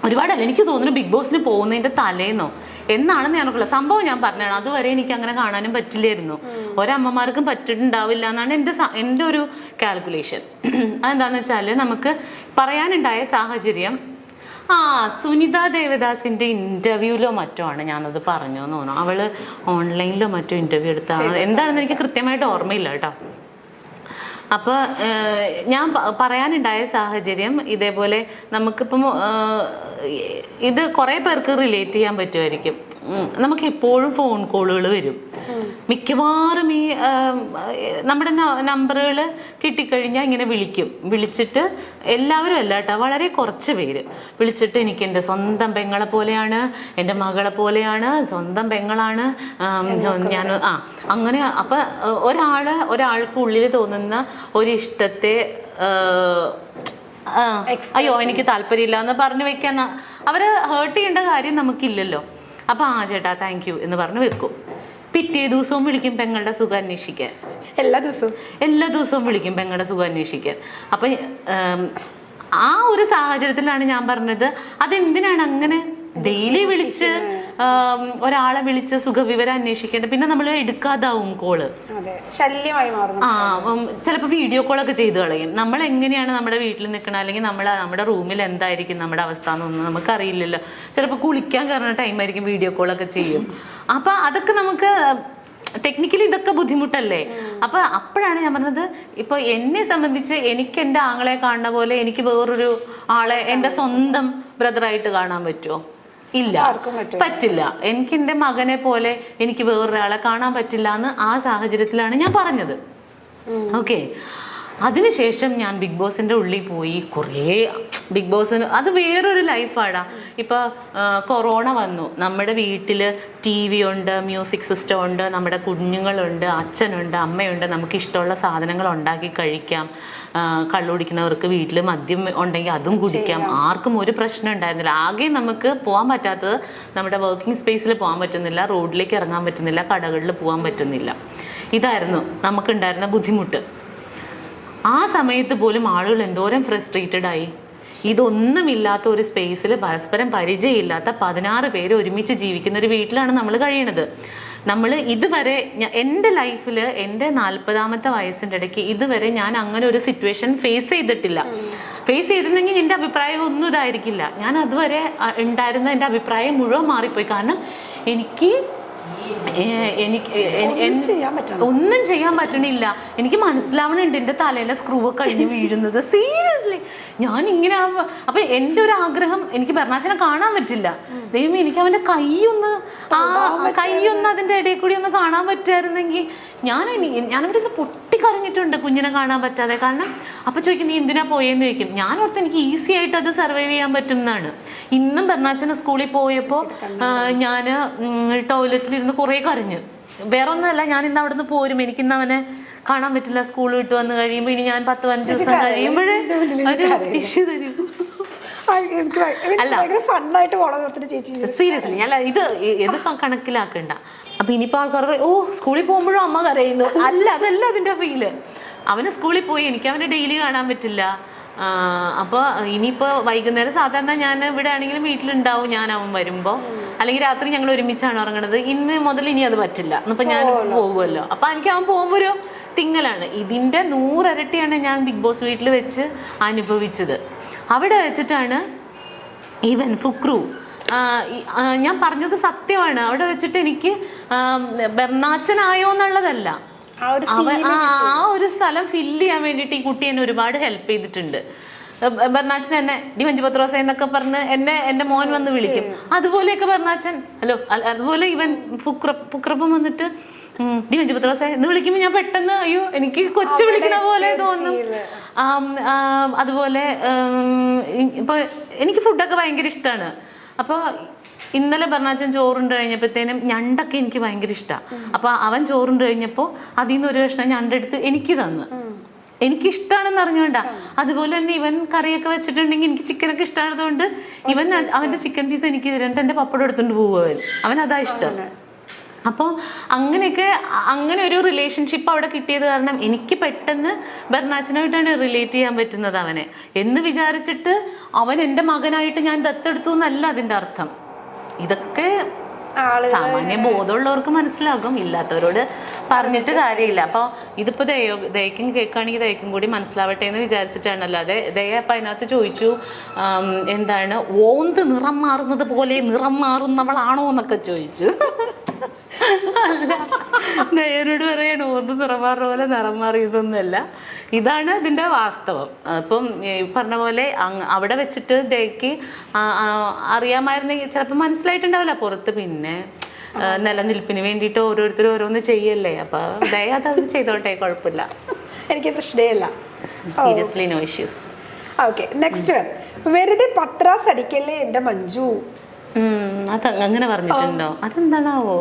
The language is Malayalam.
ഒരുപാടല്ല, എനിക്ക് തോന്നുന്നു ബിഗ് ബോസിന് പോകുന്നതിന്റെ തലേന്നോ എന്നാണെന്ന് ഞാനൊക്കെ സംഭവം ഞാൻ പറഞ്ഞതാണ്. അതുവരെ എനിക്ക് അങ്ങനെ കാണാനും പറ്റില്ലായിരുന്നു, ഒരമ്മമാർക്കും പറ്റിയിട്ടുണ്ടാവില്ല എന്നാണ് എൻ്റെ ഒരു കാൽക്കുലേഷൻ. അതെന്താന്ന് വെച്ചാല് നമുക്ക് പറയാനുണ്ടായ സാഹചര്യം, സുനിത ദേവദാസിന്റെ ഇന്റർവ്യൂലോ മറ്റോ ആണ് ഞാനത് പറഞ്ഞു എന്ന് തോന്നുന്നു. അവള് ഓൺലൈനിലോ മറ്റോ ഇന്റർവ്യൂ എടുത്താണ്, എന്താണെന്ന് എനിക്ക് കൃത്യമായിട്ട് ഓർമ്മയില്ല കേട്ടോ. അപ്പൊ ഞാൻ പറയാനുണ്ടായ സാഹചര്യം ഇതേപോലെ നമുക്കിപ്പം ഇത് കുറെ പേർക്ക് റിലേറ്റ് ചെയ്യാൻ പറ്റുമായിരിക്കും. നമുക്ക് എപ്പോഴും ഫോൺ കോളുകൾ വരും, മിക്കവാറും ഈ നമ്മുടെ നമ്പറുകൾ കിട്ടിക്കഴിഞ്ഞാൽ ഇങ്ങനെ വിളിച്ചിട്ട് എല്ലാവരും അല്ല കേട്ടോ, വളരെ കുറച്ച് പേര് വിളിച്ചിട്ട് എനിക്ക് എൻ്റെ സ്വന്തം പെങ്ങളെ പോലെയാണ്, എൻ്റെ മകളെ പോലെയാണ്, സ്വന്തം പെങ്ങളാണ് ഞാൻ അങ്ങനെ. അപ്പൊ ഒരാൾക്ക് ഉള്ളിൽ തോന്നുന്ന ഒരിഷ്ടത്തെ അയ്യോ എനിക്ക് താല്പര്യമില്ല എന്ന് പറഞ്ഞു വെക്കാൻ അവരെ ഹേർട്ട് ചെയ്യേണ്ട കാര്യം നമുക്കില്ലല്ലോ. അപ്പൊ ചേട്ടാ താങ്ക് യു എന്ന് പറഞ്ഞു വെക്കും. പിറ്റേ ദിവസവും വിളിക്കും പെങ്ങളുടെ സുഖം അന്വേഷിക്കാൻ, എല്ലാ ദിവസവും വിളിക്കും പെങ്ങളുടെ സുഖം അന്വേഷിക്കാൻ. അപ്പൊ ആ ഒരു സാഹചര്യത്തിലാണ് ഞാൻ പറഞ്ഞത്, അതെന്തിനാണ് അങ്ങനെ ഡെയിലി വിളിച്ച് ഒരാളെ വിളിച്ച് സുഖവിവരം അന്വേഷിക്കേണ്ടത്? പിന്നെ നമ്മൾ എടുക്കാതാവും കോള്, ശല്യമായി മാറും. ചിലപ്പോൾ വീഡിയോ കോളൊക്കെ ചെയ്ത് കളയും. നമ്മൾ എങ്ങനെയാണ് നമ്മുടെ വീട്ടിൽ നിൽക്കണം, അല്ലെങ്കിൽ നമ്മുടെ റൂമിൽ എന്തായിരിക്കും നമ്മുടെ അവസ്ഥ എന്നൊന്നും നമുക്കറിയില്ലല്ലോ. ചിലപ്പോൾ കുളിക്കാൻ കയറുന്ന ടൈമായിരിക്കും വീഡിയോ കോളൊക്കെ ചെയ്യും. അപ്പൊ അതൊക്കെ നമുക്ക് ടെക്നിക്കലി ഇതൊക്കെ ബുദ്ധിമുട്ടല്ലേ. അപ്പൊ അപ്പോഴാണ് ഞാൻ പറഞ്ഞത്, ഇപ്പൊ എന്നെ സംബന്ധിച്ച് എനിക്ക് എൻ്റെ ആങ്ങളെ കാണുന്ന പോലെ എനിക്ക് വേറൊരു ആളെ എൻ്റെ സ്വന്തം ബ്രദറായിട്ട് കാണാൻ പറ്റുമോ? ഇല്ല, പറ്റില്ല. എനിക്ക് എൻ്റെ മകനെ പോലെ എനിക്ക് വേറൊരാളെ കാണാൻ പറ്റില്ല എന്ന് ആ സാഹചര്യത്തിലാണ് ഞാൻ പറഞ്ഞത്. ഓക്കെ, അതിനുശേഷം ഞാൻ ബിഗ് ബോസിന്റെ ഉള്ളിൽ പോയി കുറേ ബിഗ് ബോസിന് അത് വേറൊരു ലൈഫാടാ. ഇപ്പൊ കൊറോണ വന്നു, നമ്മുടെ വീട്ടില് TV ഉണ്ട്, മ്യൂസിക് സിസ്റ്റം ഉണ്ട്, നമ്മുടെ കുഞ്ഞുങ്ങളുണ്ട്, അച്ഛനുണ്ട്, അമ്മയുണ്ട്, നമുക്ക് ഇഷ്ടമുള്ള സാധനങ്ങൾ ഉണ്ടാക്കി കഴിക്കാം. കള്ളുകുടിക്കുന്നവർക്ക് വീട്ടിൽ മദ്യം ഉണ്ടെങ്കിൽ അതും കുടിക്കാം. ആർക്കും ഒരു പ്രശ്നം ഉണ്ടായിരുന്നില്ല. ആകെ നമുക്ക് പോകാൻ പറ്റാത്തത് നമ്മുടെ വർക്കിംഗ് സ്പേസിൽ പോകാൻ പറ്റുന്നില്ല, റോഡിലേക്ക് ഇറങ്ങാൻ പറ്റുന്നില്ല, കടകളിൽ പോകാൻ പറ്റുന്നില്ല. ഇതായിരുന്നു നമുക്കുണ്ടായിരുന്ന ബുദ്ധിമുട്ട്. ആ സമയത്ത് പോലും ആളുകൾ എന്തോരം ഫ്രസ്ട്രേറ്റഡ് ആയി. ഇതൊന്നുമില്ലാത്ത ഒരു സ്പേസിൽ പരസ്പരം പരിചയമില്ലാത്ത 16 പേര് ഒരുമിച്ച് ജീവിക്കുന്ന ഒരു വീട്ടിലാണ് നമ്മൾ കഴിയണത്. നമ്മൾ ഇതുവരെ എൻ്റെ ലൈഫിൽ എൻ്റെ 40ാമത്തെ വയസ്സിൻ്റെ ഇടയ്ക്ക് ഇതുവരെ ഞാൻ അങ്ങനെ ഒരു സിറ്റുവേഷൻ ഫേസ് ചെയ്തിട്ടില്ല. ഫേസ് ചെയ്തിരുന്നെങ്കിൽ എൻ്റെ അഭിപ്രായം ഒന്നും ഇതായിരിക്കില്ല. ഞാൻ അതുവരെ ഉണ്ടായിരുന്ന എൻ്റെ അഭിപ്രായം മുഴുവൻ മാറിപ്പോയി. കാരണം എനിക്ക് ഒന്നും ചെയ്യാൻ പറ്റണില്ല. എനിക്ക് മനസ്സിലാവണുണ്ട് എൻ്റെ തലയിലെ സ്ക്രൂ കഴിഞ്ഞ് വീഴുന്നത്. സീരിയസ്ലി ഞാൻ ഇങ്ങനെ. അപ്പൊ എൻ്റെ ഒരു ആഗ്രഹം, എനിക്ക് ബെർണാച്ചനെ കാണാൻ പറ്റില്ല. ദൈവം എനിക്ക് അവന്റെ കൈയൊന്ന് അതിന്റെ ഇടയിൽ കൂടി ഒന്ന് കാണാൻ പറ്റുമായിരുന്നെങ്കിൽ ഞാനവിടെ നിന്ന് പൊട്ടിക്കരഞ്ഞിട്ടുണ്ട് കുഞ്ഞിനെ കാണാൻ പറ്റാതെ. കാരണം അപ്പൊ ചോദിക്കും നീ എന്തിനാ പോയെന്ന് ചോദിക്കും. ഞാൻ ഓർത്ത് എനിക്ക് ഈസി ആയിട്ട് അത് സർവൈവ് ചെയ്യാൻ പറ്റും എന്നാണ്. ഇന്നും ബെർണാച്ചന് സ്കൂളിൽ പോയപ്പോ ഞാൻ ടോയ്ലറ്റിലിരുന്ന് കുറെ കരഞ്ഞു. വേറെ ഒന്നുമല്ല, ഞാൻ ഇന്ന് അവിടെ നിന്ന് പോരും, എനിക്കിന്ന് അവനെ കാണാൻ പറ്റില്ല. സ്കൂൾ വിട്ട് വന്ന് കഴിയുമ്പോ ഇനി ഞാൻ 10-15 ദിവസം കഴിയുമ്പോഴേ ടിഷ്യൂ തരും. സീരിയസ്ലി അല്ല, ഇത് കണക്കിലാക്കണ്ട. അപ്പൊ ഇനിയിപ്പോ ആൾക്കാർ സ്കൂളിൽ പോകുമ്പോഴും അമ്മ കരയുന്നു. അതല്ല അതിന്റെ ഫീല്. അവന് സ്കൂളിൽ പോയി എനിക്ക് അവനെ ഡെയിലി കാണാൻ പറ്റില്ല. അപ്പൊ ഇനിയിപ്പോ വൈകുന്നേരം സാധാരണ ഞാൻ ഇവിടെ ആണെങ്കിലും വീട്ടിലുണ്ടാവും ഞാൻ അവൻ വരുമ്പോ, അല്ലെങ്കിൽ രാത്രി ഞങ്ങൾ ഒരുമിച്ചാണ് ഉറങ്ങണത്. ഇന്ന് മുതൽ ഇനി അത് പറ്റില്ല. ഇന്നിപ്പോ ഞാൻ പോകുമല്ലോ. അപ്പൊ എനിക്ക് അവൻ പോകുമ്പോ ഒരു തിങ്ങലാണ്. ഇതിന്റെ 100 ഇരട്ടിയാണ് ഞാൻ ബിഗ് ബോസ് വീട്ടിൽ വെച്ച് അനുഭവിച്ചത്. അവിടെ വെച്ചിട്ടാണ് ഈവൻ ഫുക്രു, ഞാൻ പറഞ്ഞത് സത്യമാണ്, അവിടെ വെച്ചിട്ട് എനിക്ക് ബെർണാച്ചനായോ എന്നുള്ളതല്ല, ആ ഒരു സ്ഥലം ഫില്ല് ചെയ്യാൻ വേണ്ടിയിട്ട് ഈ കുട്ടി എന്നെ ഒരുപാട് ഹെൽപ്പ് ചെയ്തിട്ടുണ്ട്. ബെർണാച്ചൻ എന്നെ ഡി മഞ്ജു പത്രോസ എന്നൊക്കെ പറഞ്ഞ് എന്റെ മോൻ വന്ന് വിളിക്കും. അതുപോലെയൊക്കെ ബെർണാച്ചൻ ഹലോ, അതുപോലെ ഇവൻ ഫുക്രപ്പം വന്നിട്ട് ഡി മഞ്ജു പത്രോസ എന്ന് വിളിക്കുമ്പോൾ ഞാൻ പെട്ടെന്ന് അയ്യോ എനിക്ക് കൊച്ചു വിളിക്കുന്ന പോലെ തോന്നും. അതുപോലെ ഇപ്പൊ എനിക്ക് ഫുഡൊക്കെ ഭയങ്കര ഇഷ്ടമാണ്. അപ്പൊ ഇന്നലെ ബെർണാച്ചൻ ചോറുണ്ട് കഴിഞ്ഞപ്പോഴത്തേനും ഞണ്ടൊക്കെ എനിക്ക് ഭയങ്കര ഇഷ്ടമാണ്. അപ്പൊ അവൻ ചോറുണ്ട് കഴിഞ്ഞപ്പോ അതിൽ നിന്ന് ഒരു കഷ്ണം ഞണ്ടെടുത്ത് എനിക്ക് തന്നു. എനിക്കിഷ്ടമാണെന്ന് അറിഞ്ഞോണ്ടാ. അതുപോലെ തന്നെ ഇവൻ കറിയൊക്കെ വെച്ചിട്ടുണ്ടെങ്കിൽ എനിക്ക് ചിക്കനൊക്കെ ഇഷ്ടമായതുകൊണ്ട് ഇവൻ അവന്റെ ചിക്കൻ പീസ് എനിക്ക് തരുന്നുണ്ട്. എന്റെ പപ്പടം എടുത്തോണ്ട് പോവും. അവൻ അതാ ഇഷ്ടം. അപ്പോൾ അങ്ങനെയൊക്കെ അങ്ങനെ ഒരു റിലേഷൻഷിപ്പ് അവിടെ കിട്ടിയത് കാരണം എനിക്ക് പെട്ടെന്ന് ബെർണാച്ചനായിട്ടാണ് റിലേറ്റ് ചെയ്യാൻ പറ്റുന്നത് അവനെ എന്ന് വിചാരിച്ചിട്ട് അവൻ എൻ്റെ മകനായിട്ട് ഞാൻ ദത്തെടുത്തു എന്നല്ല അതിൻ്റെ അർത്ഥം. ഇതൊക്കെ സാമാന്യ ബോധമുള്ളവർക്ക് മനസ്സിലാകും, ഇല്ലാത്തവരോട് പറഞ്ഞിട്ട് കാര്യമില്ല. അപ്പോൾ ഇതിപ്പോൾ ദയക്കും കേൾക്കുകയാണെങ്കിൽ ദയക്കും കൂടി മനസ്സിലാവട്ടെ എന്ന് വിചാരിച്ചിട്ടാണ്. അല്ലാതെ ദയ അപ്പം അതിനകത്ത് ചോദിച്ചു എന്താണ് ഓന്ത് നിറം മാറുന്നത് പോലെ നിറം മാറുന്നവളാണോ എന്നൊക്കെ ചോദിച്ചു. ദയനോട് പറയണ ഓന്ത് നിറം മാറുന്ന പോലെ നിറം മാറിയതൊന്നുമല്ല, ഇതാണ് ഇതിൻ്റെ വാസ്തവം. അപ്പം പറഞ്ഞ പോലെ അവിടെ വെച്ചിട്ട് ദയക്ക് അറിയാമായിരുന്നെങ്കിൽ ചിലപ്പോൾ മനസ്സിലായിട്ടുണ്ടാവില്ല പുറത്ത്. പിന്നെ നിലനിൽപ്പിന് വേണ്ടിയിട്ട് ഓരോരുത്തരും ഓരോന്ന് ചെയ്യല്ലേ, അപ്പൊ ദയ അത് ചെയ്തോട്ടെ, കുഴപ്പമില്ല, എനിക്ക് പ്രശ്നമില്ല. Seriously no issues. Okay, next one. വെറുതെ പത്രാസ് അടിക്കല്ലേ എന്റെ മഞ്ജു. അത് അങ്ങനെ പറഞ്ഞിട്ടുണ്ടോ? അതെന്താണാവോ?